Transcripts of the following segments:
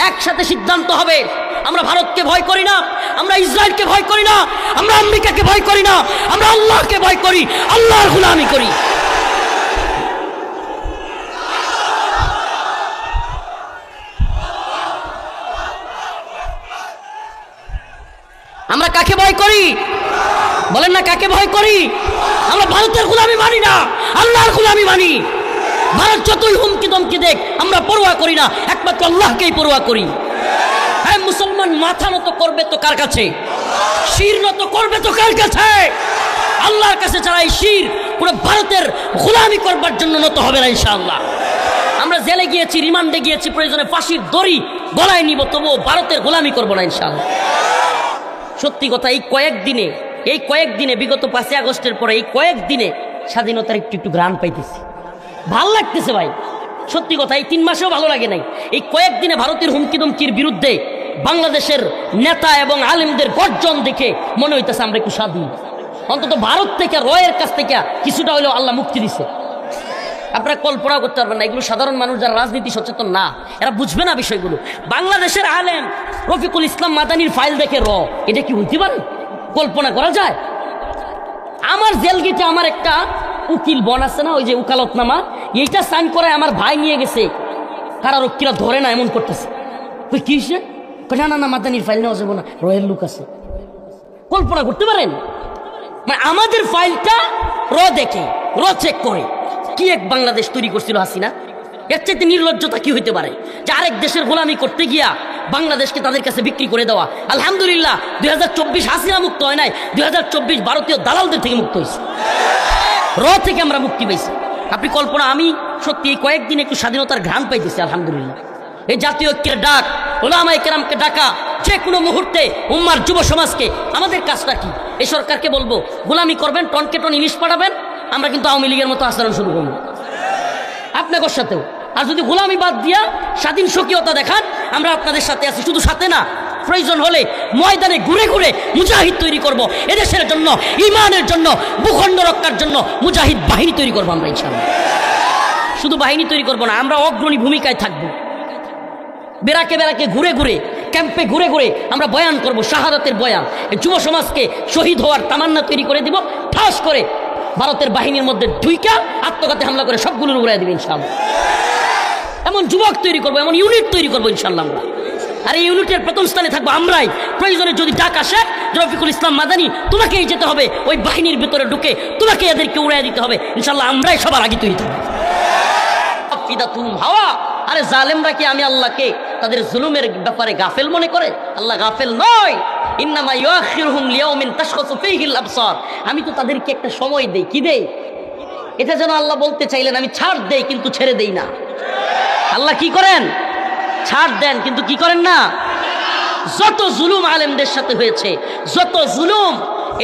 একসাথে সিদ্ধান্ত হবে, আমরা ভারতকে ভয় করি না, আমরা ইসরায়েলকে ভয় করি না, আমরা আমেরিকাকে ভয় করি না, আমরা আল্লাহকে ভয় করি, আল্লাহর গোলামি করি। আমরা কাকে ভয় করি বলেন না, কাকে ভয় করি? আমরা ভারতের গোলামি মানি না, আল্লাহর গোলামি মানি। ভারত যতই হুমকি দমকি দেখ আমরা পরোয়া করি না, একমাত্র আল্লাহকেই পরোয়া করি। হ্যাঁ, মুসলমান মাথা নত করবে তো কার কাছে? শির নত করবে তো কার কাছে? আল্লাহর কাছে। যারা এই শির পুরো ভারতের গোলামি করবার জন্য নত হবে না ইনশাআল্লাহ। আমরা জেলে গিয়েছি, রিমান্ডে গিয়েছি, প্রয়োজনে ফাঁসির দড়ি গলায় নিব, তবুও ভারতের গোলামি করবো না ইনশাআল্লাহ। সত্যি কথা, এই কয়েকদিনে বিগত 5ই আগস্টের পরে এই কয়েকদিনে স্বাধীনতার একটু ঘ্রাণ পাইতেছি, ভাল লাগতেছে ভাই। সত্যি কথা, এই 3 মাসেও ভালো লাগে নাই। এই কয়েকদিনে ভারতের হুমকি দমকির বিরুদ্ধে বাংলাদেশের নেতা এবং আলেমদের গর্জন দেখে মনে হইতেছে আমরা একটু স্বাধীন। অন্তত ভারত থেকে, রয়ের কাছ থেকে কিছুটা হলেও আল্লাহ মুক্তি দিছে। আপনারা কল্পনা করতে পারবেন না, এগুলো সাধারণ মানুষ যারা রাজনীতি সচেতন না, এরা বুঝবে না বিষয়গুলো। বাংলাদেশের আলেম রফিকুল ইসলাম মাদানির ফাইল দেখে এটা কি হইতে পারে? কল্পনা করা যায়? আমার জেলগেটে আমার একটা উকিল বোন আছে না, ওই যে উকালতনামা, এইটা সাইন করে আমার ভাই নিয়ে গেছে, কারারক্ষীরা ধরে না এমন করতেছে। তুই কি হয়েছে? না মাদানির ফাইল নেওয়া যাবো না, রয়ের লোক আছে। কল্পনা করতে পারেন? মানে আমাদের ফাইলটা দেখে, চেক করে। কি এক বাংলাদেশ তৈরি করছিল হাসিনা! এর চাইতে নির্লজ্জতা কি হইতে পারে যে আরেক দেশের গোলামি করতে গিয়া বাংলাদেশকে তাদের কাছে বিক্রি করে দেওয়া। আলহামদুলিল্লাহ 2024 হাসিনা মুক্ত হয় নাই, 2024 ভারতীয় দালালদের থেকে মুক্ত হয়েছে, থেকে আমরা মুক্তি পাইছি। আপনি কল্পনা, আমি সত্যি এই কয়েকদিন একটু স্বাধীনতার ঘ্রাণ পাইতেছি আলহামদুলিল্লাহ। এই জাতীয় ঐক্যের ডাক, ওলামায়ে কেরামকে ডাকা, যে কোনো মুহূর্তে উম্মার যুব সমাজকে। আমাদের কাজটা কি? এই সরকারকে বলবো, গোলামি করবেন, টনকে টন ইলিশ পাঠাবেন, আমরা কিন্তু আওয়ামী লীগের মতো আচরণ শুরু করবো আপনাদের সাথেও। আর যদি গোলামি বাদ দিয়া স্বাধীন স্বকীয়তা দেখান, আমরা আপনাদের সাথে আছি। শুধু সাথে না, প্রয়োজন হলে ময়দানে ঘুরে ঘুরে মুজাহিদ তৈরি করব, এদেশের জন্য, ইমানের জন্য, ভূখণ্ড রক্ষার জন্য মুজাহিদ বাহিনী তৈরি করবো আমরা ইনশাআল্লাহ। শুধু বাহিনী তৈরি করবো না, আমরা অগ্রণী ভূমিকায় থাকবো। বেড়াকে বেড়াকে ঘুরে ঘুরে, ক্যাম্পে ঘুরে ঘুরে আমরা বয়ান করব, শাহাদাতের বয়ান। যুব সমাজকে শহীদ হওয়ার তামান্না তৈরি করে দিব, ঠাস করে ভারতের বাহিনীর মধ্যে ঢুইকা আত্মঘাতী হামলা করে সবগুলোর উড়াই দেবে ইনশাআল্লাহ। এমন যুবক তৈরি করবো, এমন ইউনিট তৈরি করবো ইনশাআল্লাহ আমরা। আর এই ইউনিটের প্রথম স্থানে থাকবো আমরাই। প্রয়োজনে যদি ডাক আসে রফিকুল ইসলাম মাদানি, তোমাকেই যেতে হবে, ওই বাহিনীর ভিতরে ঢুকে তোমাকে এদেরকে উড়াই দিতে হবে ইনশাআল্লাহ। আমরাই সবার আগে তৈরি থাকবো। হাওয়া, আরে জালেমরা কি আমি আল্লাহকে তাদের জুলুমের ব্যাপারে গাফেল মনে করে? আল্লাহ গাফেল নয়। ইন্নামা ইউআখিরুহুম লিয়াউমিন তাশখাসু ফীহিল আবসার। আমি তো তাদেরকে একটা সময় দেই। কি দেই? এটা যেন আল্লাহ বলতে চাইলেন আমি ছাড় দেই কিন্তু ছেড়ে দেই না। আল্লাহ কি করেন? ছাড় দেন কিন্তু কি করেন না। যত জুলুম আলেমদের সাথে হয়েছে, যত জুলুম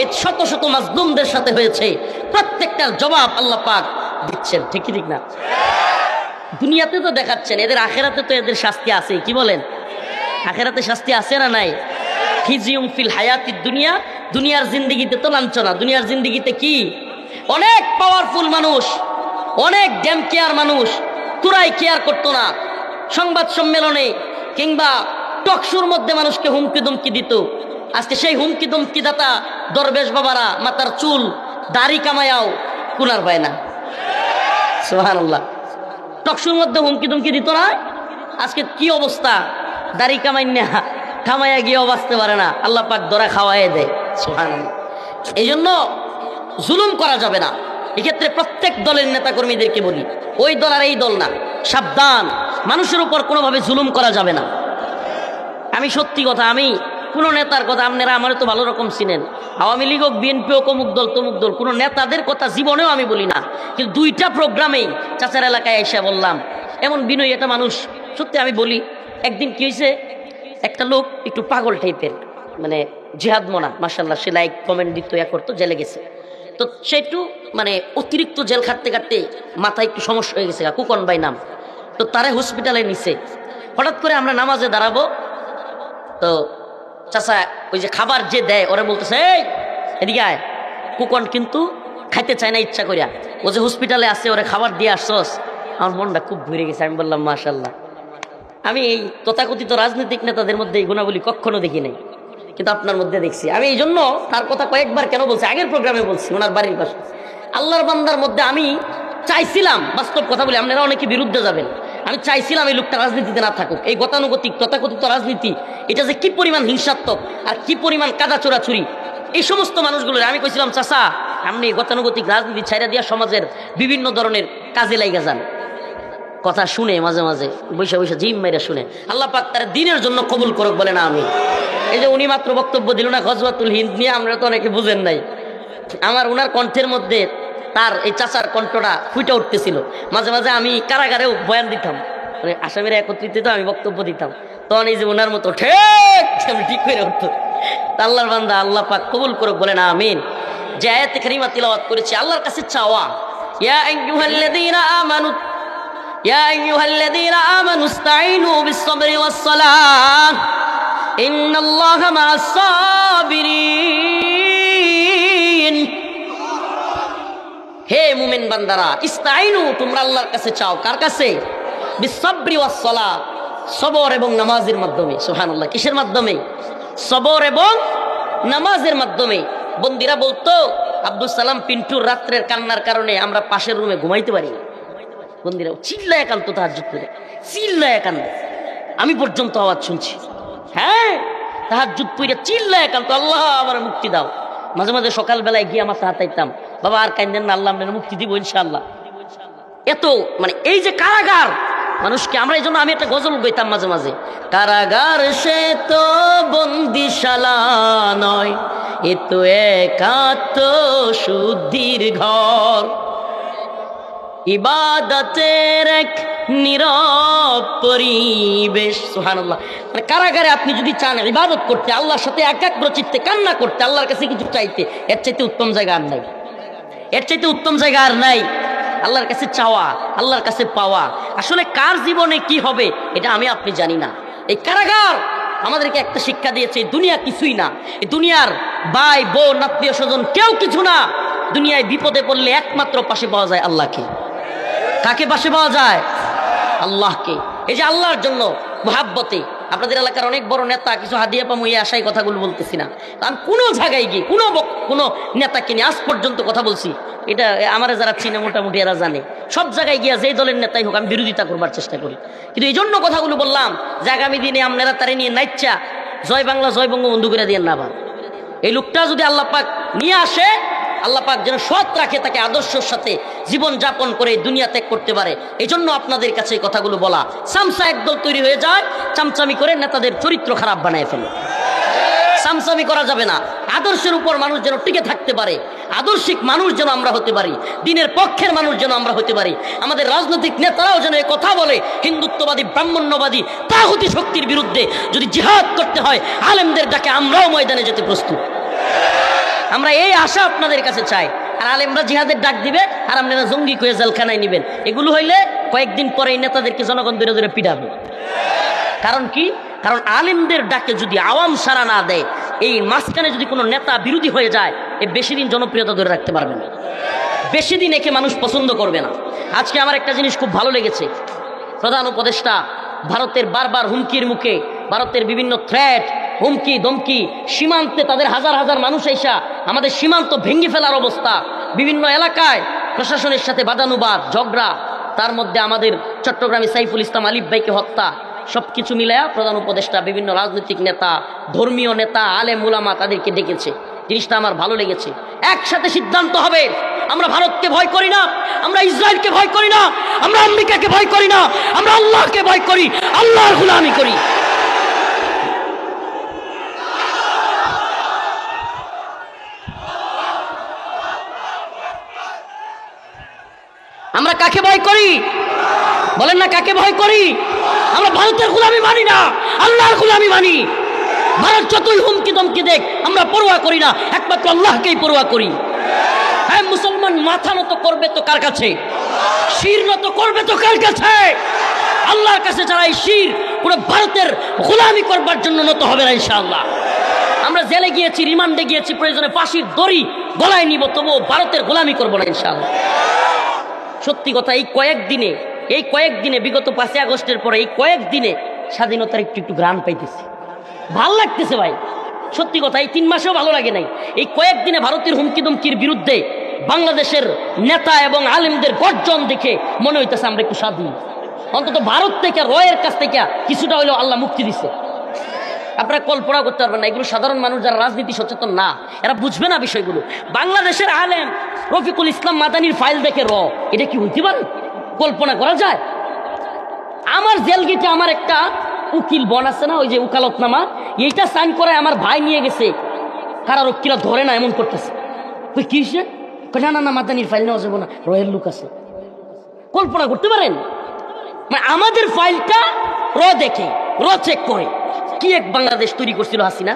এই শত শত মাজলুমদের সাথে হয়েছে, প্রত্যেকটার জবাব আল্লাহ পাক দিচ্ছেন। ঠিক ঠিক না? দুনিয়াতে তো দেখাচ্ছেন, এদের আখেরাতে তো এদের শাস্তি আছে। কি বলেন? আখেরাতে শাস্তি আছে না নাই? খিজিউম ফিল হায়াতিদ দুনিয়া, দুনিয়ার জিন্দেগিতে তো লাঞ্ছনা। দুনিয়ার জিন্দেগিতে কি অনেক পাওয়ারফুল মানুষ, অনেক ড্যাম কেয়ার মানুষ তোরাই কেয়ার করতো না। সংবাদ সম্মেলনে কিংবা টকশোর মধ্যে মানুষকে হুমকি দমকি দিত। আজকে সেই হুমকি দমকি দাতা দরবেশ বাবারা মাথার চুল দাড়ি কামায়াও কুনার পায় না। সুবহানাল্লাহ। টকশোর মধ্যে হুমকি দমকি দিত না, আজকে কি অবস্থা? দাড়ি কামাইয়া গিয়েও বাঁচতে পারে না, আল্লাহ পাক ধরা খাওয়াই দেয়। সুবহানাল্লাহ। এই জন্য জুলুম করা যাবে না। এক্ষেত্রে প্রত্যেক দলের নেতা কর্মীদেরকে বলি, ওই দল আর এই দল না, সাবধান, মানুষের উপর কোনোভাবে জুলুম করা যাবে না। আমি সত্যি কথা, আমি কোনো নেতার কথা, আপনারা আমার তো ভালো রকম চিনেন, আওয়ামী লীগ হোক, বিএনপি হোক, অমুক দল তমুক দল, কোনো নেতাদের কথা জীবনেও আমি বলি না। কিন্তু 2টা প্রোগ্রামেই চাচার এলাকায় এসে বললাম, এমন বিনয়ী একটা মানুষ। সত্যি আমি বলি, একদিন কি হয়েছে, একটা লোক একটু পাগল টাইপের, মানে জিহাদ মোনা, মাশাআল্লাহ, সে লাইক কমেন্ট দিত, করতো, জেলে গেছে। তো সে একটু মানে অতিরিক্ত জেল খাটতে খাটতে মাথায় একটু সমস্যা হয়ে গেছে, কুকন ভাই নাম। তো তারে হসপিটালে নিছে। হঠাৎ করে আমরা নামাজে দাঁড়াবো, তো চাচা ওই যে খাবার যে দেয় ওরা বলতেছে, এই এদিকে আয়। কুকন কিন্তু খাইতে চায় না ইচ্ছা করিয়া, ও যে হসপিটালে আছে ওরা খাবার দিয়ে আসছস। আমার মনটা খুব ভরে গেছে। আমি বললাম মাশাআল্লাহ। আমি এই তথাকথিত রাজনৈতিক নেতাদের মধ্যে এই গুণাবলী কখনো দেখি নাই, কিন্তু আপনার মধ্যে দেখছি। আমি এই জন্য তার কথা কয়েকবার কেন বলছি, আগের প্রোগ্রামে বলছি, ওনার বাড়ির পাশে আল্লাহর বান্দার মধ্যে আমি চাইছিলাম, বাস্তব কথা বলি, আপনারা অনেকে বিরুদ্ধে যাবেন, আমি চাইছিলাম এই লোকটা রাজনীতিতে না থাকুক। এই গতানুগতিক তথাকথিত রাজনীতি, এটা যে কি পরিমাণ হিংসাত্মক আর কি পরিমাণ কাদা চোরাচুরি, এই সমস্ত মানুষগুলোর আমি কইছিলাম, চাচা আপনি গতানুগতিক রাজনীতি ছাইরা দিয়া সমাজের বিভিন্ন ধরনের কাজে লাইগা যান। কথা শুনে মাঝে মাঝে বৈশা বৈশা জিম মেরে শুনে, আল্লাহ পাক তার দিনের জন্য কবুল করুক বলে না আমি। এই যে উনি মাত্র বক্তব্য দিল না গজওয়াতুল হিন্দ নিয়ে, আমরা তো অনেকে বুঝেন নাই, আমার ওনার কণ্ঠের মধ্যে তার এই চাচার কণ্ঠটা ফুটে উঠতেছিল। মাঝে মাঝে আমি কারাগারেও বয়ান দিতাম, মানে আসামিরা একত্রিত হতো, আমি বক্তব্য দিতাম, তখন এই যে ওনার মতো ঠিক করে উঠতো। আল্লাহর বান্দা আল্লাহ পাক কবুল করুক বলে না আমিন। যে আয়াতে কারিমা তিলাওয়াত করেছি, আল্লাহর কাছে চাওয়া, ইয়া আইয়ুহাল্লাযীনা আমানু ইয়া আইয়ুহাল্লাযীনা আমানু ইসতাঈনু বিস-সাবরি ওয়াস-সালাহ ইন্নাল্লাহা মা'আস-সাবিরিন। হে মুমিন বান্দারা, ইসতাঈনু তোমরা আল্লাহর কাছে চাও, কার কাছে? বিস-সাবরি ওয়াস-সালাহ, সবর এবং নামাজের মাধ্যমে। সুবহানাল্লাহ, কিসের মাধ্যমে? সবর এবং নামাজের মাধ্যমে। বন্দিরা বলতো আব্দুল সালাম পিন্টুর রাত্রের কান্নার কারণে আমরা পাশের রুমে ঘুমাইতে পারি না। বন্দিরা চিল্লায় কাঁদতো, তাহাজ্জুদ করে চিল্লায় কান্দে, আমি পর্যন্ত আওয়াজ শুনছি। হ্যাঁ, তাহাজ্জুদ পড়ে চিল্লায় কাঁদতো, আল্লাহ আমার মুক্তি দাও। মাঝে মাঝে সকালবেলায় গিয়ে আমার হাতাইতাম, বাবা আর কান্দেন না, আল্লাহ আপনার মুক্তি দিব ইনশাআল্লাহ। এত মানে এই যে কারাগার মানুষকে, আমরা এই জন্য আমি একটা গজল গাইতাম মাঝে মাঝে, কারাগার সে তো বন্দিশালা নয়, এ তো একাত্ম শুদ্ধির ঘর, ইবাদতের এক নীরব পরিবেশ। সুবহানাল্লাহ, মানে কারাগারে আপনি যদি চান ইবাদত করতে, আল্লাহর সাথে একাগ্র চিত্তে কান্না করতে, আল্লাহর কাছে কিছু চাইতে, এর চাইতে উত্তম জায়গা আর নাই, এর চাইতে উত্তম জায়গা আর নাই। আল্লাহর কাছে চাওয়া, আল্লাহর কাছে পাওয়া। আসলে কার জীবনে কি হবে এটা আমি আপনি জানি না। এই কারাগার আমাদেরকে একটা শিক্ষা দিয়েছে, দুনিয়া কিছুই না, এই দুনিয়ার ভাই বোন আত্মীয় স্বজন কেউ কিছু না। দুনিয়ায় বিপদে পড়লে একমাত্র পাশে পাওয়া যায় আল্লাহকে। কাকে পাশে পাওয়া যায়? আল্লাহকে। এই যে আল্লাহর জন্য মুহাব্বতে, আপনাদের এলাকার অনেক বড় নেতা কিছু হাদিয়া পামু এই আশায় কথাগুলো বলতেছি না, আমি কোনো জায়গায় গিয়ে কোনো নেতাকে নিয়ে আজ পর্যন্ত কথা বলছি, এটা আমার যারা চিনে মোটামুটি এরা জানে, সব জায়গায় গিয়া যেই দলের নেতাই হোক আমি বিরোধিতা করবার চেষ্টা করি। কিন্তু এই জন্য কথাগুলো বললাম যে আগামী দিনে আপনারা তারে নিয়ে নাইচ্ছা জয় বাংলা জয় বঙ্গবন্ধু করে দিয়ে না। আবার এই লোকটা যদি আল্লাহ পাক নিয়ে আসে, আল্লাহ পাক যেন সৎ রাখে, তাকে আদর্শের সাথে জীবন যাপন করে দুনিয়া ত্যাগ করতে পারে। এই জন্য আপনাদের কাছে এই কথাগুলো বলা। সামসা একদল তৈরি হয়ে যায়, চামচামি করে নেতাদের চরিত্র খারাপ বানায় ফেলে। সামসামি করা যাবে না। আদর্শের উপর মানুষ যেন টিকে থাকতে পারে, আদর্শিক মানুষ যেন আমরা হতে পারি, দিনের পক্ষের মানুষ যেন আমরা হতে পারি। আমাদের রাজনৈতিক নেতারাও যেন এই কথা বলে, হিন্দুত্ববাদী ব্রাহ্মণ্যবাদী তাগুতি শক্তির বিরুদ্ধে যদি জিহাদ করতে হয়, আলেমদের ডাকে আমরাও ময়দানে যেতে প্রস্তুত। আমরা এই আশা আপনাদের কাছে চাই। আর আলেমরা জিহাদের ডাক দিবে আর আপনারা জঙ্গি কয়ে জেলখানায় নিবেন, এগুলো হইলে কয়েকদিন পরে এই নেতাদেরকে জনগণ ধরে ধরে পিটাবে। কারণ কি? কারণ আলেমদের ডাকে যদি আওয়াম সারা না দেয়, এই মাঝখানে যদি কোনো নেতা বিরোধী হয়ে যায়, এ বেশি দিন জনপ্রিয়তা ধরে রাখতে পারবে না, বেশি দিন একে মানুষ পছন্দ করবে না। আজকে আমার একটা জিনিস খুব ভালো লেগেছে, প্রধান উপদেষ্টা ভারতের বারবার হুমকির মুখে, ভারতের বিভিন্ন থ্রেট, হুমকি ধমকি, সীমান্তে তাদের হাজার হাজার মানুষ এসা আমাদের সীমান্ত ভেঙে ফেলার অবস্থা, বিভিন্ন এলাকায় প্রশাসনের সাথে বাদানুবাদ ঝগড়া, তার মধ্যে আমাদের চট্টগ্রামে সাইফুল ইসলাম আলিফ ভাইকে হত্যা, সবকিছু মিলায়া প্রধান উপদেষ্টা বিভিন্ন রাজনৈতিক নেতা, ধর্মীয় নেতা, আলেম উলামা তাদেরকে ডেকেছে। জিনিসটা আমার ভালো লেগেছে। একসাথে সিদ্ধান্ত হবে, আমরা ভারতকে ভয় করি না, আমরা ইসরায়েলকে ভয় করি না, আমরা আমেরিকাকে ভয় করি না, আমরা আল্লাহকে ভয় করি, আল্লাহর গোলামি করি। আমরা কাকে ভয় করি বলেন না? কাকে ভয় করি? আমরা ভারতের গোলামি মানি না, আল্লাহর গোলামি মানি। ভারত যতই হুমকি দমকি দেখ আমরা পরোয়া করি না, একমাত্র আল্লাহকেই পরোয়া করি। হ্যাঁ, মুসলমান মাথা নত করবে তো কার কাছে? শির নত করবে তো কার কাছে? আল্লাহর কাছে। যারা এই শির পুরো ভারতের গোলামি করবার জন্য নত হবে না ইনশাআল্লাহ। আমরা জেলে গিয়েছি, রিমান্ডে গিয়েছি, প্রয়োজনে ফাঁসির দড়ি গলায় নিব, তবুও ভারতের গোলামি করবো না ইনশাআল্লাহ। সত্যি কথা, এই কয়েকদিনে বিগত 5ই আগস্টের পরে এই কয়েকদিনে স্বাধীনতার একটু একটু ঘ্রাণ পাইতেছি, ভাল লাগতেছে ভাই, সত্যি কথা। এই 3 মাসেও ভালো লাগে নাই, এই কয়েকদিনে ভারতের হুমকি দুমকির বিরুদ্ধে বাংলাদেশের নেতা এবং আলেমদের গর্জন দেখে মনে হইতেছে আমরা একটু স্বাধীন। অন্তত ভারত থেকে, রয়ের কাছ থেকে কিছুটা হইলেও আল্লাহ মুক্তি দিচ্ছে। আপনারা কল্পনা করতে পারবেন না, এগুলো সাধারণ মানুষ যারা রাজনীতি সচেতন না, এরা বুঝবে না বিষয়গুলো। বাংলাদেশের আলেম রফিকুল ইসলাম মাদানির ফাইল দেখে এটা কি হইতে পারে? কল্পনা করা যায়? আমার জেল গেটে আমার একটা উকিল বোন আছে না, ওই যে উকালতনামা, এইটা সাইন করে আমার ভাই নিয়ে গেছে, কারারক্ষীরা ধরে না এমন করতেছে। কি হয়েছে? না না না, মাদানির ফাইল নেওয়া যাবে না, রয়ের লোক আছে। কল্পনা করতে পারেন? মানে আমাদের ফাইলটা দেখে চেক করে। কি এক বাংলাদেশ তৈরি করছিল হাসিনা!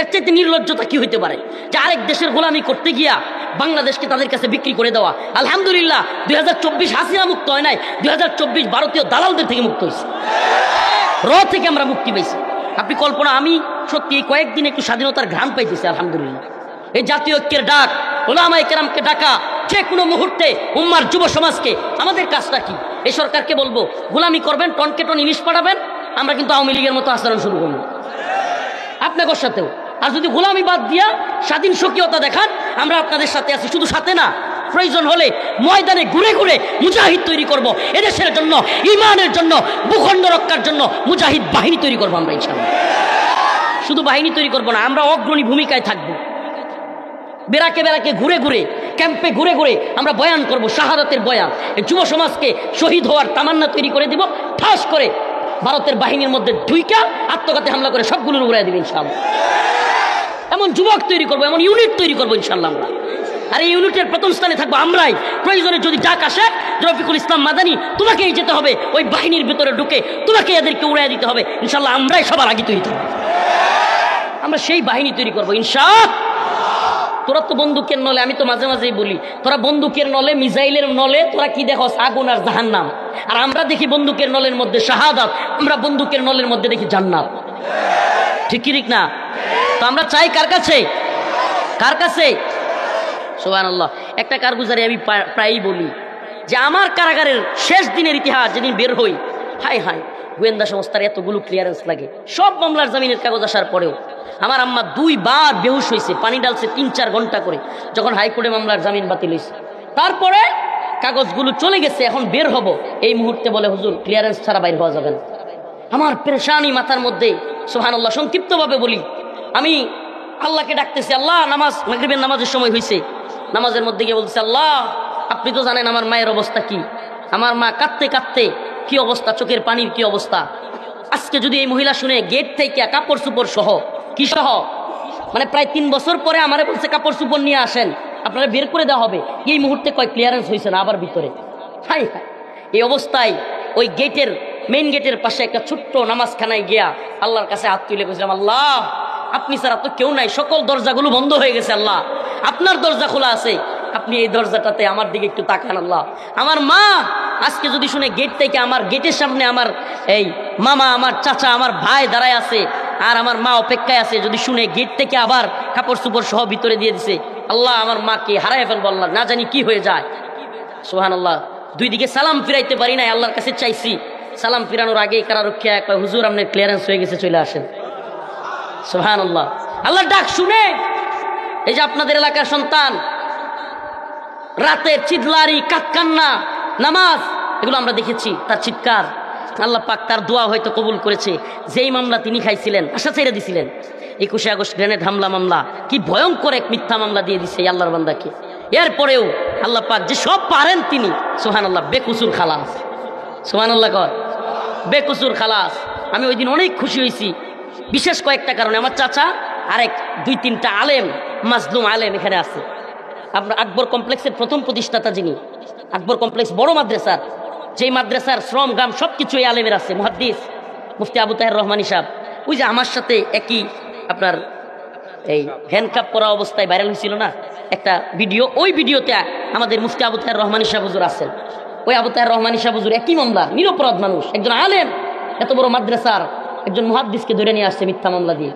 এর চাইতে নির্লজ্জতা কি হইতে পারে যে আরেক দেশের গোলামি করতে গিয়া বাংলাদেশকে তাদের কাছে বিক্রি করে দেওয়া। আলহামদুলিল্লাহ 2024 হাসিনা মুক্ত হয় নাই, 2024 ভারতীয় দালালদের থেকে মুক্ত হয়েছে, থেকে আমরা মুক্তি পেয়েছি। আপনি কল্পনা, আমি সত্যি এই কয়েকদিন একটু স্বাধীনতার ঘ্রাণ পাইতেছি আলহামদুলিল্লাহ। এই জাতীয় ঐক্যের ডাক, ওলামায়ে কেরামকে ডাকা, যে কোনো মুহূর্তে উম্মার যুব সমাজকে, আমাদের কাজটা কি? এই সরকারকে বলবো গোলামি করবেন, টনকে টন ইলিশ পাঠাবেন, আমরা কিন্তু আওয়ামী লীগের মতো আচরণ শুরু করব আপনাদের সাথেও। আর যদি গোলামি বাদ দিয়া স্বাধীন স্বকীয়তা দেখান, আমরা আপনাদের সাথে আছি। শুধু সাথে না, প্রয়োজন হলে ময়দানে ঘুরে ঘুরে মুজাহিদ তৈরি করব, এদেশের জন্য, ইমানের জন্য, ভূখণ্ড রক্ষার জন্য মুজাহিদ বাহিনী তৈরি করবো আমরা ইনশাআল্লাহ। শুধু বাহিনী তৈরি করবো না, আমরা অগ্রণী ভূমিকায় থাকবো। বেড়াকে বেড়াকে ঘুরে ঘুরে, ক্যাম্পে ঘুরে ঘুরে আমরা বয়ান করব, শাহাদাতের বয়ান। এই যুব সমাজকে শহীদ হওয়ার তামান্না তৈরি করে দিব, ঠাস করে ভারতের বাহিনীর মধ্যে ঢুইকা আত্মঘাতী হামলা করে সবগুলোর উড়াই দেবে ইনশাআল্লাহ। এমন যুবক তৈরি করবো, এমন ইউনিট তৈরি করবো ইনশাআল্লাহ আমরা। আর এই ইউনিটের প্রথম স্থানে থাকবো আমরাই। প্রয়োজনে যদি ডাক আসে রফিকুল ইসলাম মাদানি, তোমাকেই যেতে হবে, ওই বাহিনীর ভিতরে ঢুকে তোমাকে এদেরকে উড়াই দিতে হবে, ইনশাআল্লাহ আমরাই সবার আগে তৈরি থাকবো। আমরা সেই বাহিনী তৈরি করবো ইনশাআল্লাহ। তোরা তো বন্দুকের নলে, আমি তো মাঝে মাঝেই বলি, তোরা বন্দুকের নলে, মিসাইলের নলে তোরা কি দেখো? আগুন আর জাহান্নাম। আর আমরা দেখি বন্দুকের নলের মধ্যে শাহাদাত, আমরা বন্দুকের নলের মধ্যে দেখি জান্নাত। ঠিক কি ঠিক না? তো আমরা চাই কার কাছে? কার কাছে? সুবহানাল্লাহ। একটা কারগুজারি আমি প্রায়ই বলি যে আমার কারাগারের শেষ দিনের ইতিহাস যেদিন বের হই, হায় হায়, গোয়েন্দা সংস্থার এতগুলো ক্লিয়ারেন্স লাগে, সব মামলার জামিনের কাগজ আসার পরেও আমার আম্মা 2 বার বেহুশ হয়েছে, পানি ডালছে 3-4 ঘন্টা করে, যখন হাইকোর্টে মামলার জামিন বাতিল হয়েছে। তারপরে কাগজগুলো চলে গেছে, এখন বের হব, এই মুহূর্তে বলে হুজুর ক্লিয়ারেন্স ছাড়া বাইর হওয়া যাবে না। আমার পেরেশানি মাথার মধ্যে। সুবহানাল্লাহ। সংক্ষিপ্তভাবে বলি, আমি আল্লাহকে ডাকতেছি, আল্লাহ, নামাজ, মাগরিবের নামাজের সময় হয়েছে, নামাজের মধ্যে গিয়ে বলতেছি, আল্লাহ আপনি তো জানেন আমার মায়ের অবস্থা কি, আমার মা কাঁদতে কাঁদতে কি অবস্থা, চোখের পানির কি অবস্থা। আজকে যদি এই মহিলা শুনে গেট থেকে কাপড় চোপড় সহ, কি সহ, মানে প্রায় 3 বছর পরে আমারে বলছে কাপড় চোপড় নিয়ে আসেন, আপনারা বের করে দেওয়া হবে, এই মুহূর্তে কয় ক্লিয়ারেন্স হয়েছে না আবার ভিতরে। হাই হাই, এই অবস্থায় ওই গেটের, মেইন গেটের পাশে একটা ছোট্ট নামাজখানায় গিয়া আল্লাহর কাছে হাত তুলে বলছিলাম, আল্লাহ আপনি ছাড়া তো কেউ নাই, সকল দরজাগুলো বন্ধ হয়ে গেছে, আল্লাহ আপনার দরজা খোলা আছে, আপনি এই দরজাটাতে আমার দিকে একটু তাকান আল্লাহ। আমার মা আজকে যদি শুনে গেট থেকে, আমার গেটের সামনে আমার এই মামা, আমার চাচা, আমার ভাই দাঁড়ায় আছে, আর আমার মা অপেক্ষায় আছে, যদি শুনে গেট থেকে আবার কাপড় চোপড় সহ ভিতরে দিয়ে দিছে, আল্লাহ আমার মাকে হারায় ফেলবো, আল্লাহ না জানি কি হয়ে যায়। সুবহানাল্লাহ। 2 দিকে সালাম ফিরাইতে পারি নাই, আল্লাহর কাছে চাইছি, সালাম ফিরানোর আগে কারারক্ষী কয়, হুজুর আপনার ক্লিয়ারেন্স হয়ে গেছে, চলে আসেন। সুবহানাল্লাহ। আল্লাহর ডাক শুনে এই যে আপনাদের এলাকার সন্তান রাতের চিৎলারি, কান্না, নামাজ, এগুলো আমরা দেখেছি, তার চিৎকার, আল্লাহ পাক তার দোয়া হয়তো কবুল করেছে। যেই মামলা তিনি খাইছিলেন, আশা ছেড়ে দিছিলেন, 21শে আগস্ট গ্রেনেড হামলা মামলা, কি ভয়ঙ্কর এক মিথ্যা মামলা দিয়ে দিছে আল্লাহর বান্দাকে। এরপরেও আল্লাহ পাক যে সব পারেন তিনি, সুবহানাল্লাহ, বেকুসুর খালাস। সুবহানাল্লাহ কর, বেকুসুর খালাস। আমি ওই দিন অনেক খুশি হয়েছি, বিশেষ কয়েকটা কারণে। আমার চাচা আরেক 2-3টা আলেম, মাজলুম আলেম এখানে আছে। আপনার আকবর কমপ্লেক্সের প্রথম প্রতিষ্ঠাতা যিনি, আকবর কমপ্লেক্স বড় মাদ্রাসার, যেই মাদ্রাসার শ্রম গ্রাম সবকিছু এই আলেমের আছে, মুহাদ্দিস মুফতি আবু তাহের রহমানী সাহেব। ওই যে আমার সাথে একই আপনার এই হ্যান্ডকাপ করা অবস্থায় ভাইরাল হয়েছিল না একটা ভিডিও, ওই ভিডিওতে আমাদের মুফতি আবু তাহের রহমানী সাহেব হুজুর আছেন। ওই আবু তাহের রহমানী সাহেব হুজুর একই মামলা, নিরপরাধ মানুষ, একজন আলেম, এত বড় মাদ্রাসার একজন মুহাদ্দিসকে ধরে নিয়ে আসছে মিথ্যা মামলা দিয়ে,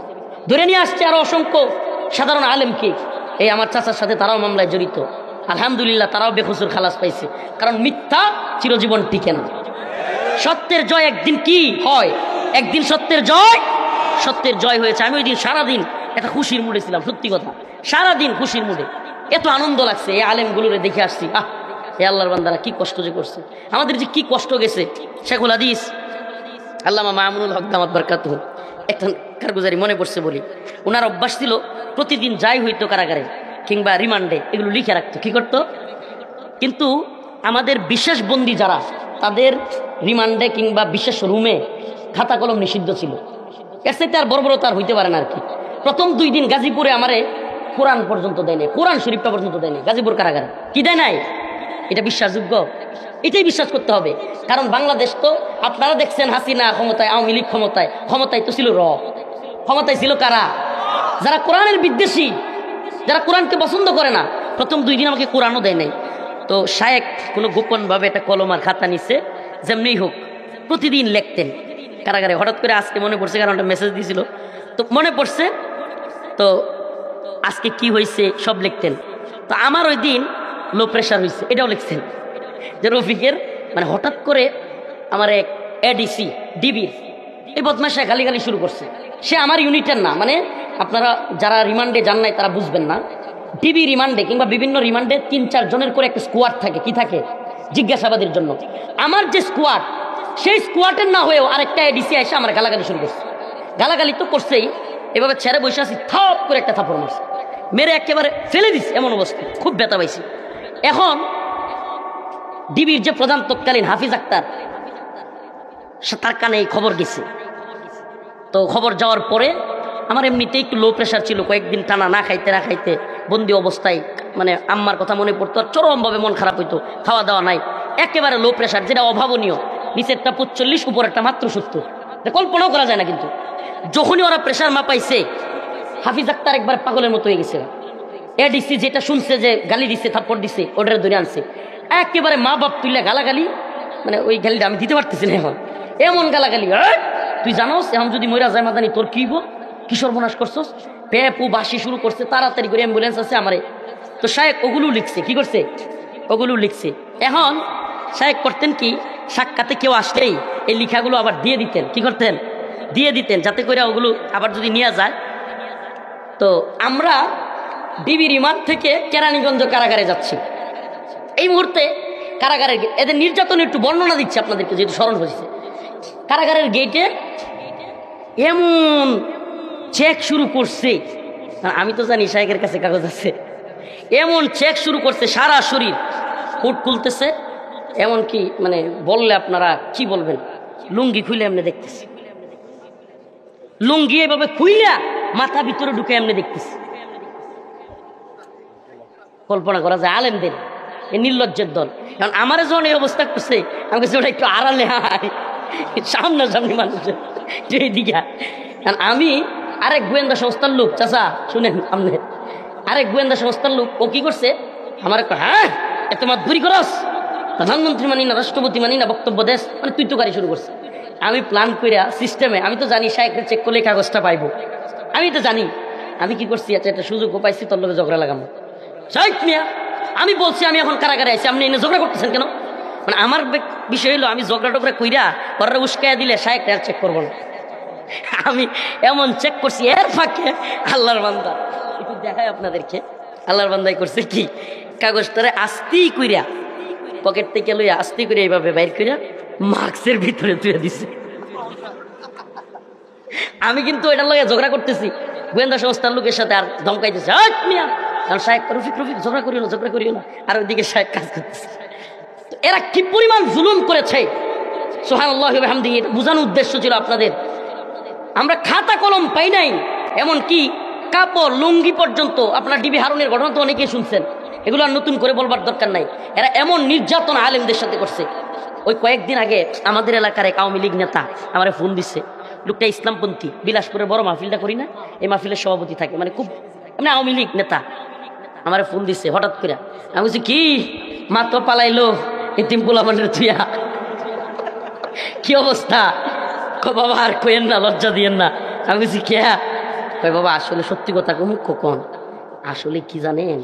ধরে নিয়ে আসছে আরো অসংখ্য সাধারণ আলেমকে। এই আমার চাচার সাথে তারাও মামলায় জড়িত, আলহামদুলিল্লাহ তারাও বেকসুর খালাস পাইছে। কারণ মিথ্যা চিরজীবন টিকে না, সত্যের জয় একদিন কি হয়, একদিন সত্যের জয় হয়েছে। আমি ওই দিন সারাদিন একটা খুশির মুডে ছিলাম, সত্যি কথা, সারাদিন খুশির মুডে, এত আনন্দ লাগছে এই আলেমগুলোরে দেখে আসছি। এ আল্লাহর বান্দারা কি কষ্ট যে করছে, আমাদের যে কি কষ্ট গেছে। শেখুল হাদিস আল্লামা মামুনুল হক দামাত বারকাতুহু একটা কারগুজারি মনে পড়ছে বলি, ওনার অভ্যাস ছিল প্রতিদিন যাই হইতো কারাগারে কিংবা রিমান্ডে এগুলো লিখে রাখতো। কি করতো? কিন্তু আমাদের বিশেষ বন্দী যারা, তাদের রিমান্ডে কিংবা বিশেষ রুমে খাতা কলম নিষিদ্ধ ছিল। এর সাথে আর বর্বরতা আর হইতে পারে না আর কি। প্রথম 2 দিন গাজীপুরে আমারে কোরআন পর্যন্ত দেয় নাই, কোরআন শরীফটা পর্যন্ত দেয় নাই গাজীপুর কারাগারে। কি দেয় নাই? এটা বিশ্বাসযোগ্য? এটাই বিশ্বাস করতে হবে। কারণ বাংলাদেশ তো আপনারা দেখছেন, হাসিনা ক্ষমতায়, আওয়ামী লীগ ক্ষমতায় তো ছিল ক্ষমতায় ছিল কারা? যারা কোরআনের বিদ্বেষী, যারা কোরআনকে পছন্দ করে না। প্রথম 2 দিন আমাকে কোরআনও দেয় নাই। তো শায়েক কোনো গোপনভাবে একটা কলম আর খাতা নিচ্ছে, যেমনি হোক প্রতিদিন লিখতেন কারাগারে। হঠাৎ করে আজকে মনে পড়ছে, কারণ একটা মেসেজ দিয়েছিল তো মনে পড়ছে, তো আজকে কি হয়েছে সব লিখতেন। তো আমার ওই দিন লো প্রেশার হয়েছে, এটাও লিখছেন যে রফিকের মানে হঠাৎ করে আমার এক এডিসি ডিবির এই বদমাশা গালিগালি শুরু করছে। সে আমার ইউনিটের না, মানে আপনারা যারা রিমান্ডে যান নাই তারা বুঝবেন না। ডিবি রিমান্ডে কিংবা বিভিন্ন রিমান্ডে 3-4 জনের করে একটা স্কোয়াড থাকে। কি থাকে? জিজ্ঞাসাবাদের জন্য। আমার যে স্কোয়াড, সেই স্কোয়াডের না হয়েও আরেকটা এডিসি এসে আমার গালাগালি শুরু করছে। গালাগালি তো করছেই, এভাবে ছেড়ে বসে আছি, থাপ করে একটা থাপড় মারছে, মেরে একেবারে ফেলে দিচ্ছে, এমন অবস্থা, খুব ব্যথা পাইছি। এখন ডিবির যে প্রধান তৎকালীন হাফিজ আক্তার, তার কানে এই খবর গেছে। তো খবর যাওয়ার পরে আমার এমনিতেই একটু লো প্রেশার ছিল, কয়েকদিন টানা না খাইতে বন্দি অবস্থায়, মানে আম্মার কথা মনে পড়তো, আর চরমভাবে মন খারাপ হইতো, খাওয়া দাওয়া নাই, একেবারে লো প্রেশার, যেটা অভাবনীয়। নিচেরটা 45, উপরেরটা মাত্র 70, কল্পনাও করা যায় না। কিন্তু যখনই ওরা প্রেশার মাপাইছে, হাফিজ আক্তার একবার পাগলের মতো হয়ে গেছে। এডিসি যেটা শুনছে যে গালি দিচ্ছে, থাপ্পড় দিচ্ছে, ওটারে ধরে আনছে, একেবারে মা বাপ তুইলে গালাগালি, মানে ওই গালিটা আমি দিতে পারতেছি না এখন, এমন গালাগালি। তুই জানোস এখন যদি মইরা যায় মাদানি তোর কি হইব, কি সর্বনাশ করছস, পেপু বাসি শুরু করছে, তাড়াতাড়ি করে অ্যাম্বুলেন্স আছে আমারে। তো শায়েক ওগুলো লিখছে, কি করছে, ওগুলো লিখছে। এখন শায়েক করতেন কি, সাক্ষাতে কেউ আসলেই এই লেখাগুলো আবার দিয়ে দিতেন। কি করতেন? দিয়ে দিতেন, যাতে করে ওগুলো আবার যদি নিয়ে যায়। তো আমরা ডিবি রিমান্ড থেকে কেরানীগঞ্জ কারাগারে যাচ্ছি। এই মুহূর্তে কারাগারের এদের নির্যাতন একটু বর্ণনা দিচ্ছি আপনাদেরকে, যেহেতু স্মরণ হয়েছে। কারাগারের গেটে এমন চেক শুরু করছে, আমি তো জানি শায়েকের কাছে কাগজ আছে, এমন চেক শুরু করছে, সারা শরীর হুট খুলতেছে, এমন কি মানে বললে আপনারা কি বলবেন, লুঙ্গি খুলে এমনি দেখতেছে, লুঙ্গি এভাবে খুইলা মাথা ভিতরে ঢুকে এমনি দেখতেছে। কল্পনা করা যায় আলেমদের এই নির্লজ্জের দল। কারণ আমার যখন এই অবস্থা করছে, আমি কাছে ওটা একটু আড়ালে হাই, সামনাসামনি মানুষের এইদিকে। কারণ আমি আরেক গোয়েন্দা সংস্থার লোক, চাচা শুনেন, আপনি আরেক গোয়েন্দা সংস্থার লোক, ও কি করছে আমার একটা, হ্যাঁ এত মাতবুরি করস, প্রধানমন্ত্রী মানি না, রাষ্ট্রপতি মানি না, বক্তব্য দেশ, মানে তুই তো গাড়ি শুরু করছে। আমি প্ল্যান করিয়া সিস্টেমে, আমি তো জানি শায়েকরে চেক করলে কাগজটা পাইবো, আমি তো জানি। আমি কি করছি, আচ্ছা একটা সুযোগও পাইছি, তোর লোকে ঝগড়া লাগাবো। শায়েক মিয়া, আমি বলছি আমি এখন কারাগারে আছি, আপনি এনে ঝগড়া করতেছেন কেন? মানে আমার বিষয় হলো, আমি ঝগড়া টগড়া কইরা পরে উস্কাইয়া দিলে শায়েকটা আর চেক করবো না। আমি এমন চেক করছি, এর ফাঁকে আল্লাহর বান্দা, একটু দেখায় আপনাদেরকে, আল্লাহর বান্দাই করছে কি, কাগজটারে আস্তি কইরা পকেট থেকে লইয়া আস্তি করে এইভাবে বাইর কইরা মাস্কের ভিতরে তুলে দিছে। আমি কিন্তু এটার লগে ঝগড়া করতেছি গোয়েন্দা সংস্থার লোকের সাথে, আর ধমকাইতেছে, কারণ শায়েক রফিক ঝগড়া করিও না, আর ওইদিকে শায়েক কাজ করতেছে। এরা কি পরিমাণ জুলুম করেছে, সুবহানাল্লাহি ওয়া বিহামদিহি, এটা বোঝানোর উদ্দেশ্য ছিল আপনাদের। আমরা খাতা কলম পাই নাই, এমন কি কাপড় লুঙ্গি পর্যন্ত, আপনার ডিবি হারুনের ঘটনা তো অনেকেই শুনছেন, এগুলো আর নতুন করে বলবার দরকার নাই। এরা এমন নির্যাতন আলেমদের সাথে করছে। ওই কয়েকদিন আগে আমাদের এলাকার এক আওয়ামী লীগ নেতা আমার ফোন দিচ্ছে, লোকটা ইসলামপন্থী, বিলাসপুরের বড় মাহফিলটা করি না, এই মাহফিলের সভাপতি থাকে, মানে খুব মানে আওয়ামী লীগ নেতা, আমার ফোন দিচ্ছে হঠাৎ করে। আমি বলছি কি, মা তো পালাইলো এতিম পোলাপানের থুইয়া, কি অবস্থা? বাবা আর কইেন না, লজ্জা দিয়েন না। আমি বলছি কে? কই বাবা আসলে সত্যি কথা মুখ্য কোন, আসলে কি জানেন,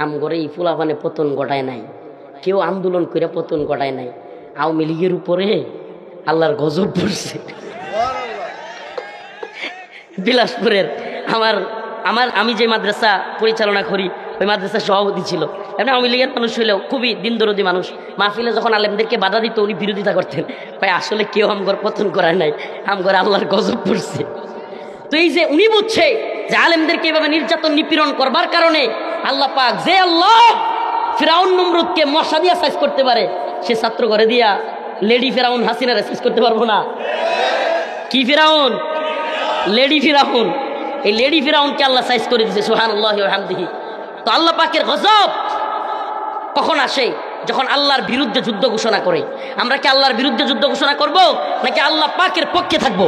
আমগরে এই পোলাপানে পতন ঘটায় নাই, কেউ আন্দোলন করে পতন ঘটায় নাই, আওয়ামী লীগের উপরে আল্লাহর গজব পড়ছে। বিলাসপুরের আমার আমার আমি যে মাদ্রাসা পরিচালনা করি ওই মাদ্রাসার সভাপতি ছিল, এমনি আওয়ামী লীগের মানুষ হইলেও খুবই দিনদরদি মানুষ। মাহফিলে যখন আলেমদেরকে বাধা দিত উনি বিরোধিতা করতেন। ভাই আসলে কেউ আমগর পতন করার নাই, আমগর আল্লাহর গজব পড়ছে। তো এই যে উনি বুঝছে যে আলেমদেরকে এভাবে নির্যাতন নিপীড়ন করবার কারণে আল্লাহ পাক, যে আল্লাহ ফিরাউন নমরুদকে মশা দিয়া সাইজ করতে পারে, সে ছাত্র ঘরে দিয়া লেডি ফিরাউন হাসিনারে সাইজ করতে পারবো না? কি ফিরাউন? লেডি ফিরাউন। এই লেডি ফিরাউনকে আল্লাহ সাইজ করে দিয়েছে, সুবহানাল্লাহি ওয়া বিহামদিহি। তো আল্লাহ পাকের গজব কখন আসে? যখন আল্লাহর বিরুদ্ধে যুদ্ধ ঘোষণা করে। আমরা কি আল্লাহর বিরুদ্ধে যুদ্ধ ঘোষণা করব, নাকি আল্লাহ পাকের পক্ষে থাকবো,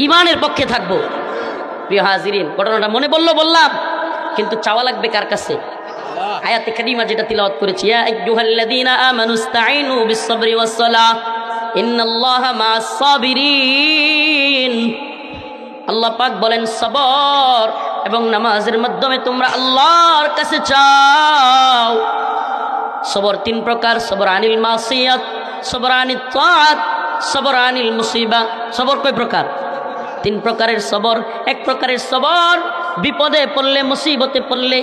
ইমানের পক্ষে থাকবো? প্রিয় হাজিরিন, ঘটনাটা মনে বললাম, কিন্তু চাওয়া লাগবে কার কাছে? আয়াতে কারিমা যেটা তিলাওয়াত করেছি, ইয়া আইয়ুহাল্লাযীনা আমানুস্তাঈনু বিস-সাবরি ওয়াস-সালাহ ইন্নাল্লাহা মা'আস সাবিরিন। আল্লাহ পাক বলেন সবর এবং নামাজের মাধ্যমে তোমরা আল্লাহর কাছে চাও। সবর তিন প্রকার: সবর আনিল মাসিয়াত, সবর আনিত তাআত, সবর আনিল মুসিবা। সবর কয় প্রকার? তিন প্রকারের সবর। এক প্রকারের সবর বিপদে পড়লে, মুসিবতে পড়লে,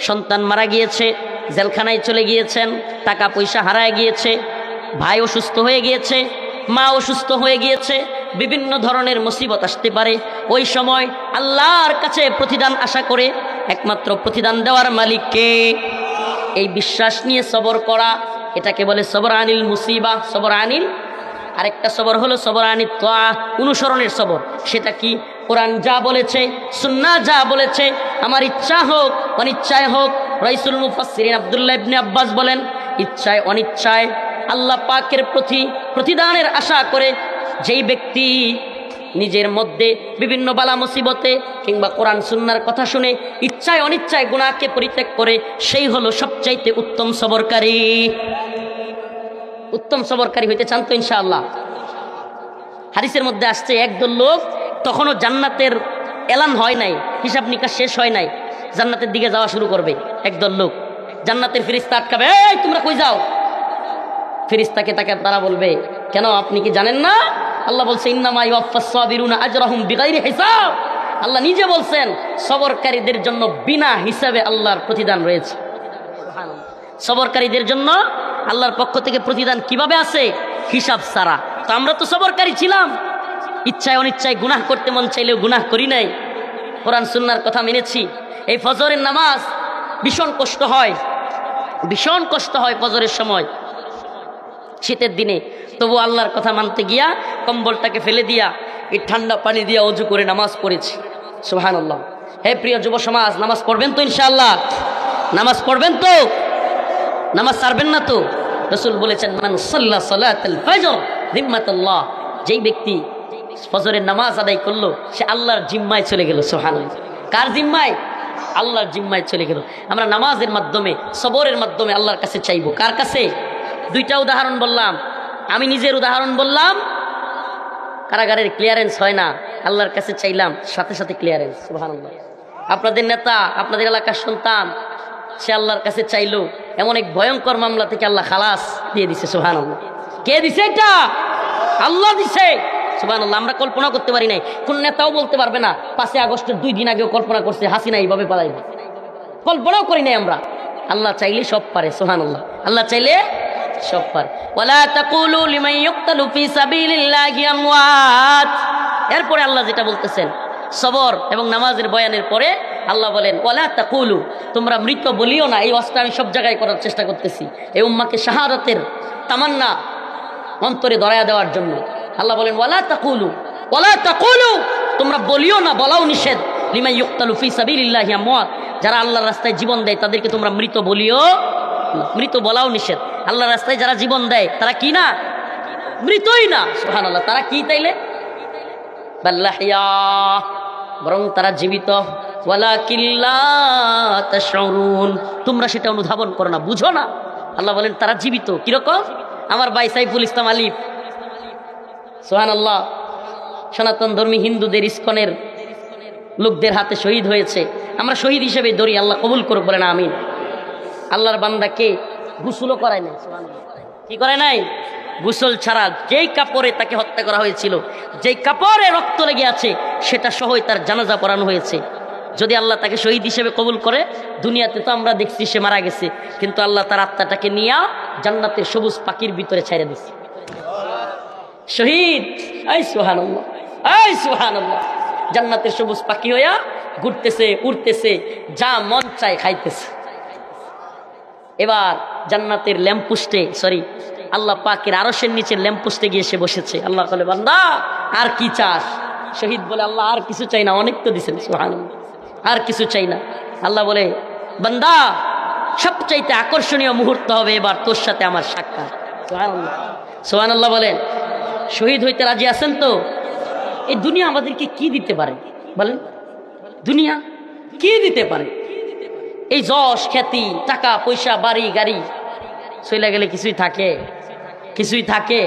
সন্তান মারা গিয়েছে, জেলখানায় চলে গিয়েছেন, টাকা পয়সা হারায় গিয়েছে, ভাই অসুস্থ হয়ে গিয়েছে, মা অসুস্থ হয়ে গিয়েছে, বিভিন্ন ধরনের মুসিবত আসতে পারে। ওই সময় আল্লাহর কাছে প্রতিদান আশা করে, একমাত্র প্রতিদান দেওয়ার মালিককে, এই বিশ্বাস নিয়ে সবর করা, এটাকে বলে সবর আনিল মুসিবা, সবর আনিল। আরেকটা সবর হলো সবর আনিত তাআ, অনুসরণের সবর। সেটা কি? কোরআন যা বলেছে, সুন্নাহ যা বলেছে, আমার ইচ্ছা হোক অনিচ্ছায় হোক। রাইসুল মুফাসসিরিন আব্দুল্লাহ ইবনে আব্বাস বলেন, ইচ্ছায় অনিচ্ছায় আল্লাহ পাকের প্রতি প্রতিদানের আশা করে যেই ব্যক্তি নিজের মধ্যে বিভিন্ন বালা মুসিবতে কিংবা কোরআন সুন্নাহর কথা শুনে ইচ্ছায় অনিচ্ছায় গুনাহকে পরিত্যাগ করে, সেই হলো সবচাইতে উত্তম সবরকারী। উত্তম সবরকারী হইতে চান তো ইনশাআল্লাহ? হাদিসের মধ্যে আসছে, একদল লোক তখনও জান্নাতের এলান হয় নাই, হিসাব নিকাশ শেষ হয় নাই, জান্নাতের দিকে যাওয়া শুরু করবে। একদল লোক, জান্নাতের ফেরেশতা আটকাবে, এই তোমরা কই যাও? ফেরেশতাকে তারা বলবে, কেন আপনি কি জানেন না? আল্লাহ বলছে, ইন্নামা ইউওয়াফাস সাবিরুনা আজরাহুম বিগাইরি হিসাব। আল্লাহ নিজে বলছেন, সবরকারীদের জন্য বিনা হিসাবে আল্লাহর প্রতিদান রয়েছে। সবরকারীদের জন্য আল্লাহর পক্ষ থেকে প্রতিদান কিভাবে আসে? হিসাব ছাড়া। তো আমরা তো সবরকারী ছিলাম, ইচ্ছায় অনিচ্ছায় গুনাহ করতে মন চাইলেও গুনাহ করি নাই, কোরআন সুন্নাহর কথা মেনেছি। এই ফজরের নামাজ ভীষণ কষ্ট হয়, ভীষণ কষ্ট হয় ফজরের সময়, শীতের দিনে। তবু আল্লাহর কথা মানতে গিয়া কম্বলটাকে ফেলে দিয়া এই ঠান্ডা পানি দিয়া ওযু করে নামাজ পড়েছি। সুবহানাল্লাহ। হে প্রিয় যুব সমাজ, নামাজ পড়বেন তো ইনশাআল্লাহ? নামাজ পড়বেন তো? নামাজ ছাড়বেন না তো? রাসূল বলেছেন, মান সাল্লা সালাতাল ফজর জিম্মাতুল্লাহ, যেই ব্যক্তি ফজরের নামাজ আদায় করলো সে আল্লাহর জিম্মায় চলে গেল। সুবহানাল্লাহ। কার জিম্মায়? আল্লাহর জিম্মায় চলে গেল। আমরা নামাজের মাধ্যমে, সবরের মাধ্যমে আল্লাহর কাছে চাইবো। কার কাছে? দুইটা উদাহরণ বললাম, আমি নিজের উদাহরণ বললাম, কারাগারের ক্লিয়ারেন্স হয় না, আল্লাহর কাছে চাইলাম, সাথে সাথে ক্লিয়ারেন্স। সুবহানাল্লাহ। আপনাদের নেতা, আপনাদের এলাকার সন্তান, সে আল্লাহর কাছে চাইলো, এমন এক ভয়ঙ্কর মামলা থেকে আল্লাহ খালাস দিয়ে দিছে। সুবহানাল্লাহ। কে দিছে এটা? আল্লাহ দিছে। সুবহানাল্লাহ। আমরা কল্পনা করতে পারি নাই, কোন নেতাও বলতে পারবে না 5 আগস্টের 2 দিন আগেও কল্পনা করছে হাসিনা এইভাবে পালাইবে, কল্পনাও করি নাই আমরা। আল্লাহ চাইলে সব পারে। সুবহানাল্লাহ। আল্লাহ চাইলে সব পারে। ওয়ালা তাকুলু লিমান ইউকতালু ফি সাবিলিল্লাহি আমওয়াত। এরপরে আল্লাহ যেটা বলতেছেন, সবর এবং নামাজের বয়ানের পরে আল্লাহ বলেন, ওয়ালা তাকুলু, তোমরা মৃত বলিও না। এই ওয়াজটা আমি সব জায়গায় করার চেষ্টা করতেছি, এই উম্মাকে শাহাদাতের তামান্না অন্তরে ধরায়া দেওয়ার জন্য। আল্লাহ বলেন, ওয়ালা তাকুলু, ওয়ালা তাকুলু, তোমরা বলিও না, বলাও নিষেধ, লিমান ইউকতালু ফি সাবিলিল্লাহি আমওয়াত, যারা আল্লাহর রাস্তায় জীবন দেয় তাদেরকে তোমরা মৃত বলিও না। মৃত বলাও নিষেধ। আল্লাহর রাস্তায় যারা জীবন দেয় তারা কি না? মৃতই না। সুবহানাল্লাহ। তারা কি তাইলে? বাল্লাহিয়া, বরং তারা জীবিত। ওয়ালাকিন লা তাশউরুন, তোমরা সেটা অনুধাবন করো না, বুঝো না। আল্লাহ বলেন তারা জীবিত। কিরকম? আমার ভাই সাইফুল ইসলাম আলিফ, সুবহানাল্লাহ, সনাতন ধর্মী হিন্দুদের ইসকনের লোকদের হাতে শহীদ হয়েছে। আমরা শহীদ হিসেবে ধরি, আল্লাহ কবুল করুক, বলেন আমিন। আল্লাহর বান্দাকে গোসলও করায় নাই। কি করে নাই? গোসল ছাড়া যেই কাপড়ে তাকে হত্যা করা হয়েছিল, যেই কাপড়ে রক্ত লেগে আছে, সেটা সহই তার জানাজা পড়ানো হয়েছে। যদি আল্লাহ তাকে শহীদ হিসেবে কবুল করে, দুনিয়াতে তো আমরা দেখছি সে মারা গেছে, কিন্তু আল্লাহ তার আত্মাটাকে নিয়ে জান্নাতের সবুজ পাখির ভিতরে ছেড়ে দিচ্ছে। শহীদ, এই সুবহানাল্লাহ, এই সুবহানাল্লাহ, জান্নাতের সবুজ পাখি হইয়া ঘুরতেছে, উড়তেছে, যা মন চায় খাইতেছে। এবার জান্নাতের ল্যাম্পপোস্টে, সরি আল্লাহ পাকের আরশের নিচে ল্যাম্পপোস্টে গিয়ে সে বসেছে। আল্লাহ বলে, বান্দা আর কি চাস? শহীদ বলে, আল্লাহ আর কিছু চাই না, অনেক তো দিছেন, সুবহানাল্লাহ, আর কিছু চাই না। আল্লাহ বলে, বান্দা সবচাইতে আকর্ষণীয় মুহূর্ত হবে এবার তোর সাথে আমার সাক্ষাৎ। সুবহানাল্লাহ, সুবহানাল্লাহ বলেন। শহীদ হইতে রাজি আছেন তো? এই দুনিয়া আমাদেরকে কি দিতে পারে বলেন? দুনিয়া কি দিতে পারে? এই যশ, খ্যাতি, টাকা পয়সা, বাড়ি গাড়ি চলে গেলে কিছুই থাকে? কিছুই থাকে?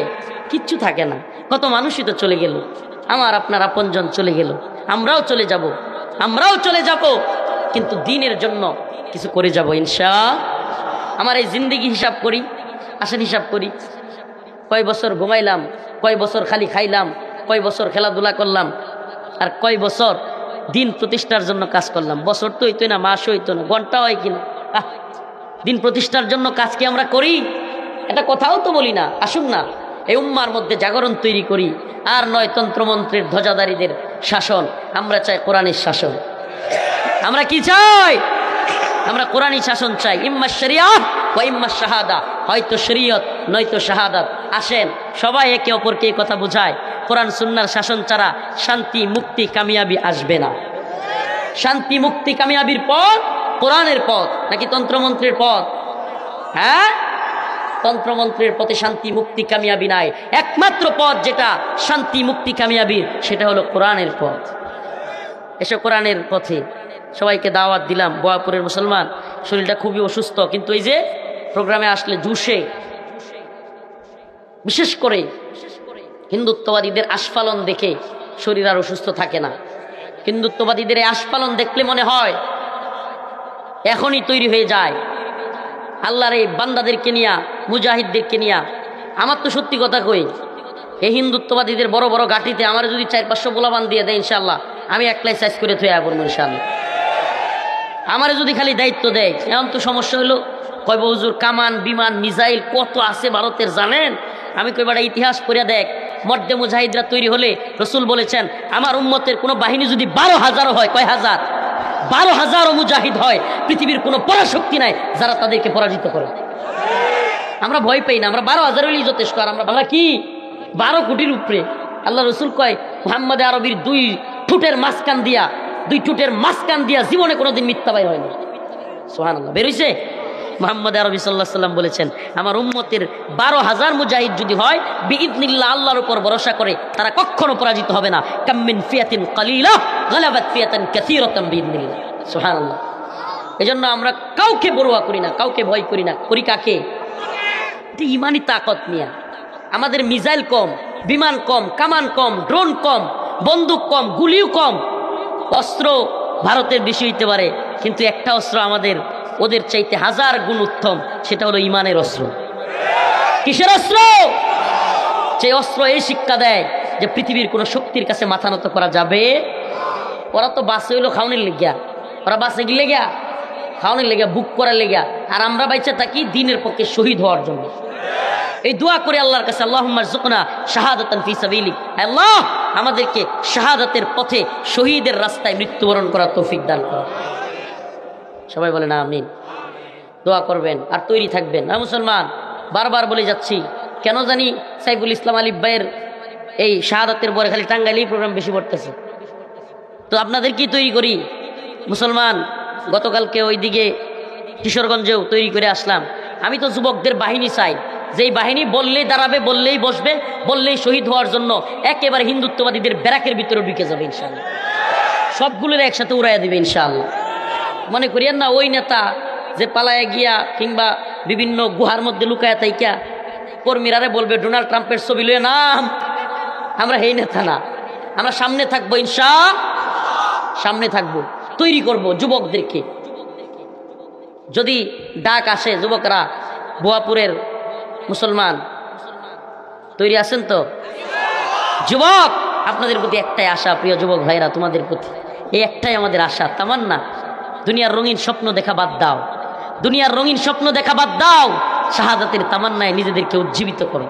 কিচ্ছু থাকে না। কত মানুষই তো চলে গেল, আমার আপনার আপনজন চলে গেল, আমরাও চলে যাব, আমরাও চলে যাব, কিন্তু দিনের জন্য কিছু করে যাব ইনশাআল্লাহ। আমার এই জিন্দেগি হিসাব করি, আসেন হিসাব করি, কয় বছর ঘুমাইলাম, কয় বছর খালি খাইলাম, কয় বছর খেলাধুলা করলাম, আর কয় বছর দিন প্রতিষ্ঠার জন্য কাজ করলাম। বছর তো হইতো না, মাস হইতো না, ঘন্টা হয় কিনা। দিন প্রতিষ্ঠার জন্য কাজ কি আমরা করি? এটা কথাও তো বলি না। আসুন না এই উম্মার মধ্যে জাগরণ তৈরি করি, আর নয় তন্ত্রমন্ত্রের ধ্বজাধারীদের শাসন, আমরা চাই কোরআনের শাসন। আমরা কি চাই? আমরা কোরআনী শাসন চাই। ইম্মা শরিয়াত ওয়া ইম্মা শাহাদা, হয়তো শরীয়ত নয়তো শাহাদাত। আসেন সবাই একে অপরকে এই কথা বুঝায়, কোরআন সুন্নাহর শাসন ছাড়া শান্তি, মুক্তি, কামিয়াবি আসবে না। শান্তি, মুক্তি, কামিয়াবির পথ কোরআনের পথ নাকি তন্ত্রমন্ত্রের পথ? হ্যাঁ, তন্ত্রমন্ত্রের পথে শান্তি, মুক্তি, কামিয়াবি নাই। একমাত্র পথ যেটা শান্তি, মুক্তি, কামিয়াবির, সেটা হলো কোরআনের পথ। এসে কোরআনের পথে সবাইকে দাওয়াত দিলাম। বোয়াপুরের মুসলমান, শরীরটা খুবই অসুস্থ, কিন্তু এই যে প্রোগ্রামে আসলে জুসে, বিশেষ করে হিন্দুত্ববাদীদের আস্ফালন দেখে শরীর আর অসুস্থ থাকে না। হিন্দুত্ববাদীদের এই আস্ফালন দেখলে মনে হয় এখনই তৈরি হয়ে যায়। আল্লাহর এই বান্দাদেরকে নিয়া, মুজাহিদদেরকে নিয়া, আমার তো সত্যি কথা কই, এই হিন্দুত্ববাদীদের বড় বড় ঘাটিতে আমার যদি 400-500 গোলাবান দিয়ে দেয়, ইনশাল্লাহ আমি একলাই সাইজ করে থুয়ে পড়বো ইনশাল্লাহ। আমারে যদি খালি দায়িত্ব দেয়। এখন তো সমস্যা হলো, কইব হুজুর কামান, বিমান, মিসাইল কত আছে ভারতের জানেন? আমি কইবার ইতিহাস পড়িয়া দেখ, মর্দে মুজাহিদরা তৈরি হলে রসুল বলেছেন, আমার উম্মতের কোনো বাহিনী যদি 12,000 হয়, কয় হাজার? 12,000 মুজাহিদ হয়, পৃথিবীর কোনো পরাশক্তি নাই যারা তাদেরকে পরাজিত করে। আমরা ভয় পাই না, আমরা 12,000 হলেই যথেষ্ট। আর আমরা কি 12 কোটির উপরে? আল্লাহ রসুল কয়, মুহাম্মদ আরবির 2 ঠোঁটের মাঝখান দিয়া জীবনে কোনোদিন মিথ্যা বাইর হয়নি। সুবহানাল্লাহ, বেরোইছে। মুহাম্মদ আরবি সাল্লাল্লাহু আলাইহি ওয়াসাল্লাম বলেছেন, আমার উম্মতের 12,000 মুজাহিদ যদি হয়, বিইذনিল্লাহ, আল্লাহর উপর ভরসা করে, তারা কখনো পরাজিত হবে না। কাম মিন ফিয়াতিন কালিলা গালাবাত ফিয়াতান কাসীরাতান বিইذনিল্লাহ। সুবহানাল্লাহ। এজন্য আমরা কাউকে পরোয়া করি না, কাউকে ভয় করি না। করি কাকে? এটা ইমানি তাকত নিয়ে। আমাদের মিসাইল কম, বিমান কম, কামান কম, ড্রোন কম, বন্দুক কম, গুলিও কম, অস্ত্র ভারতের বেশি হইতে পারে, কিন্তু একটা অস্ত্র আমাদের ওদের চাইতে 1000 গুণ উত্তম, সেটা হলো ইমানের অস্ত্র। কিসের অস্ত্র? সেই অস্ত্র এই শিক্ষা দেয় যে পৃথিবীর কোনো শক্তির কাছে মাথা নত করা যাবে। ওরা তো বাসে হইলো খাওয়ানোর লেগিয়া, ওরা বাসে গিয়ে লেগিয়া খাওয়ানোর লেগিয়া, বুক করার লেগিয়া, আর আমরা বাইচা থাকি দিনের পক্ষে শহীদ হওয়ার জন্য। এই দোয়া করে আল্লাহর কাছে, আল্লাহুম্মা রযুকনা শাহাদাতান ফি সাবিলিক, আল্লাহ আমাদেরকে শাহাদাতের পথে শহীদের রাস্তায় মৃত্যুবরণ করার তৌফিক দান করো। সবাই বলেন আমিন। দোয়া করবেন আর তৈরি থাকবেন। না মুসলমান, বারবার বলে যাচ্ছি, কেন জানি সাইফুল ইসলাম আলিফ ভাইয়ের এই শাহাদাতের পরে খালি টাঙ্গাইলেই প্রোগ্রাম বেশি পড়তেছে। তো আপনাদের কি তৈরি করি মুসলমান? গতকালকে ওইদিকে কিশোরগঞ্জেও তৈরি করে আসলাম। আমি তো যুবকদের বাহিনী চাই, যেই বাহিনী বললেই দাঁড়াবে, বললেই বসবে, বললেই শহীদ হওয়ার জন্য একেবারে হিন্দুত্ববাদীদের ব্যারাকের ভিতরে ঢুকে যাবে ইনশাআল্লাহ। সবগুলোর একসাথে উড়াইয়া দিবে ইনশাআল্লাহ। মনে করিয়েন না ওই নেতা যে পালায় গিয়া কিংবা বিভিন্ন গুহার মধ্যে লুকায়া থাইকা কর্মীরারে বলবে ডোনাল্ড ট্রাম্পের ছবি লয়ে নাম। আমরা এই নেতা না, আমরা সামনে থাকবো ইনশাআল্লাহ, সামনে থাকবো, তৈরি করব যুবকদেরকে। যদি ডাক আসে, যুবকরা বোয়াপুরের মুসলমান তৈরি আছেন তো? যুবক আপনাদের প্রতি একটাই আশা, প্রিয় যুবক ভাইরা, তোমাদের প্রতি এই একটাই আমাদের আশা, তামান্না, দুনিয়ার রঙিন স্বপ্ন দেখা বাদ দাও, দুনিয়ার রঙিন স্বপ্ন দেখা বাদ দাও, শাহাদাতের তামান্নায় নিজেদেরকে উজ্জীবিত করো।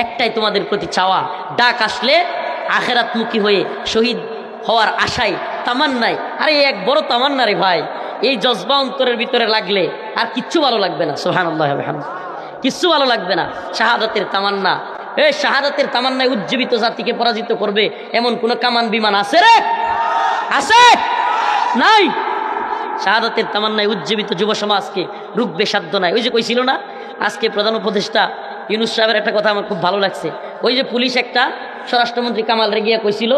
একটাই তোমাদের প্রতি চাওয়া, ডাক আসলে আখেরাতমুখী হয়ে শহীদ হওয়ার আশায়, তামান্নায়। আরে এক বড় তামান্না রে ভাই, এই জজবা অন্তরের ভিতরে লাগলে আর কিচ্ছু ভালো লাগবে না। সুবহানাল্লাহ ওয়া বিহামদিহি, কিচ্ছু ভালো লাগবে না। শাহাদাতের তামান্না, এই শাহাদাতের তামান্নায় উজ্জীবিত জাতিকে পরাজিত করবে এমন কোন কামান বিমান আছে রে? আছে? নাই। শাহাদাতের তামান্নায় উজ্জীবিত যুব সমাজকে রুখবে সাধ্য নাই। ওই যে কইছিল না আজকে প্রধান উপদেষ্টা ইউনূস সাহেবের একটা কথা আমার খুব ভালো লাগছে। ওই যে পুলিশ একটা স্বরাষ্ট্রমন্ত্রী কামাল রেগিয়া কইছিল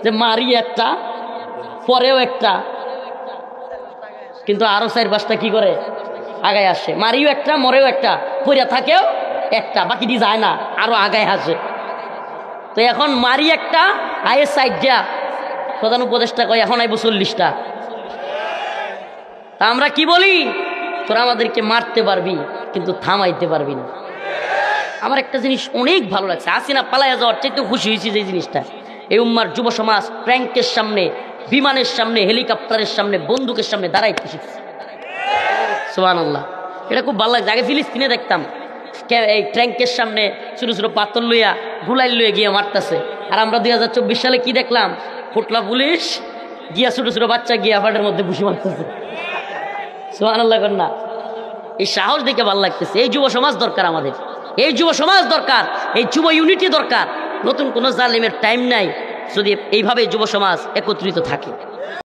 যে মারি একটা পরেও একটা, কিন্তু আরো 4-5টা কি করে আগায় আসে। মারিও একটা, মরেও একটা, পইরা থাকেও একটা, বাকিটি যায় না, আরো আগায় আসে। তো এখন মারি একটা, আয়ের সাইড দিয়া প্রধান উপদেষ্টা কয় এখন আইব 40টা। তা আমরা কি বলি, তোরা আমাদেরকে মারতে পারবি কিন্তু থামাইতে পারবি না। আমার একটা জিনিস অনেক ভালো লাগছে, হাসিনা পালাইয়া যাওয়ার চাইতে খুশি হয়েছি যে জিনিসটা, এই উম্মার যুব সমাজ ট্যাঙ্কের সামনে, বিমানের সামনে, হেলিকপ্টারের সামনে, বন্দুকের সামনে দাঁড়াইতে শিখছে। সুবহানাল্লাহ, এটা খুব ভালো লাগছে। আগে ফিলিস্তিনে দেখতাম এই ট্যাঙ্কের সামনে ছোটো ছোটো পাথর লইয়া, গুলাই লইয়া গিয়ে মারতেছে। আর আমরা 2024 সালে কি দেখলাম, ফুটলা পুলিশ গিয়া ছোটো ছোটো বাচ্চা গিয়া ফাটের মধ্যে বসে মারতেছে। সুবহানাল্লাহ কন্যা, এই সাহস দেখে ভালো লাগতেছে। এই যুব সমাজ দরকার আমাদের, এই যুব সমাজ দরকার, এই যুব ইউনিটি দরকার। নতুন কোনো জালেমের টাইম নাই যদি এইভাবে যুব সমাজ একত্রিত থাকে।